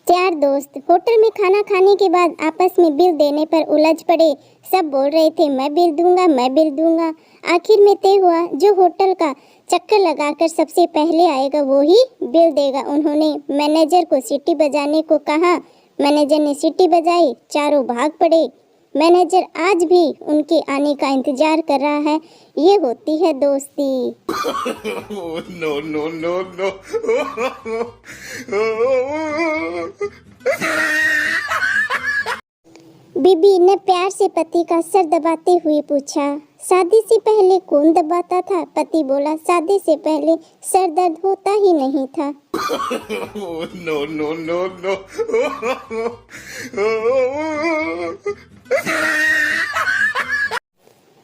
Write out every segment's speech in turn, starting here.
चार दोस्त होटल में खाना खाने के बाद आपस में बिल देने पर उलझ पड़े। सब बोल रहे थे मैं बिल दूंगा, मैं बिल दूंगा। आखिर में तय हुआ जो होटल का चक्कर लगाकर सबसे पहले आएगा वो ही बिल देगा। उन्होंने मैनेजर को सीटी बजाने को कहा। मैनेजर ने सीटी बजाई, चारों भाग पड़े। मैनेजर आज भी उनके आने का इंतजार कर रहा है। ये होती है दोस्ती। No, no, no, no. बीबी ने प्यार से पति का सर दबाते हुए पूछा, शादी से पहले कौन दबाता था? पति बोला, शादी से पहले सर दर्द होता ही नहीं था। No, no, no, no.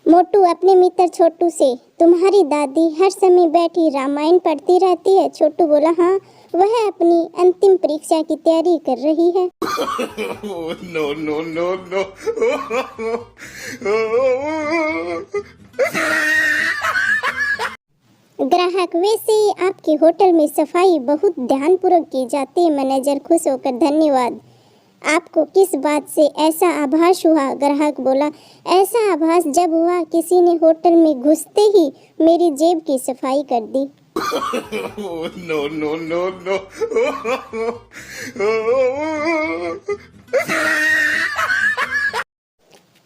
मोटू अपने मित्र छोटू से, तुम्हारी दादी हर समय बैठी रामायण पढ़ती रहती है? छोटू बोला, हाँ, वह अपनी अंतिम परीक्षा की तैयारी कर रही है। No, no, no, no. ग्राहक, वैसे आपके होटल में सफाई बहुत ध्यानपूर्वक की जाती है। मैनेजर खुश होकर, धन्यवाद। आपको किस बात से ऐसा आभास हुआ? ग्राहक बोला, ऐसा आभास जब हुआ किसी ने होटल में घुसते ही मेरी जेब की सफाई कर दी। No, no, no, no.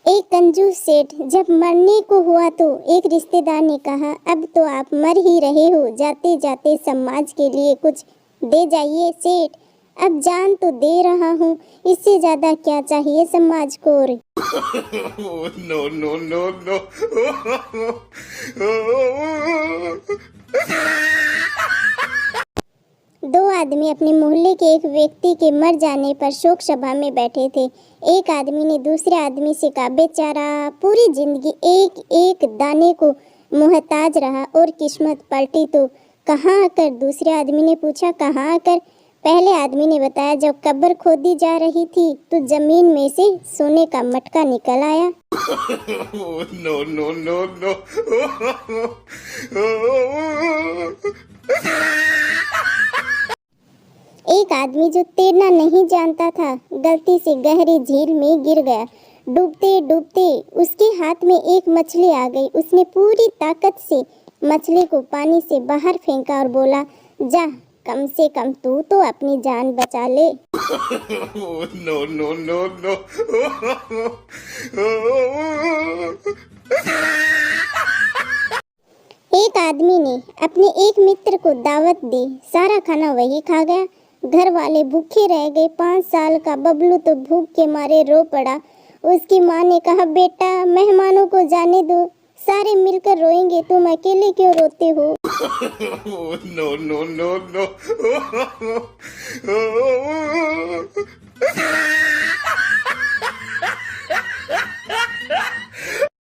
एक कंजूस सेठ जब मरने को हुआ तो एक रिश्तेदार ने कहा, अब तो आप मर ही रहे हो, जाते जाते समाज के लिए कुछ दे जाइए। सेठ, अब जान तो दे रहा हूँ, इससे ज्यादा क्या चाहिए समाज को? No, no, no, no. दो आदमी अपने मोहल्ले के एक व्यक्ति के मर जाने पर शोक सभा में बैठे थे। एक आदमी ने दूसरे आदमी से कहा, बेचारा पूरी जिंदगी एक एक दाने को मोहताज रहा और किस्मत पलटी तो कहाँ आकर? दूसरे आदमी ने पूछा, कहाँ आकर? पहले आदमी ने बताया, जब कब्र खोदी जा रही थी तो जमीन में से सोने का मटका निकल आया। No, no, no, no. एक आदमी जो तैरना नहीं जानता था, गलती से गहरी झील में गिर गया। डूबते डूबते उसके हाथ में एक मछली आ गई। उसने पूरी ताकत से मछली को पानी से बाहर फेंका और बोला, जा, कम से कम तू तो अपनी जान बचा ले। No, no, no, no. एक आदमी ने अपने एक मित्र को दावत दी, सारा खाना वही खा गया। घर वाले भूखे रह गए। 5 साल का बबलू तो भूख के मारे रो पड़ा। उसकी माँ ने कहा, बेटा मेहमानों को जाने दो, सारे मिलकर रोएंगे, तुम अकेले क्यों रोते हो? No, no, no, no.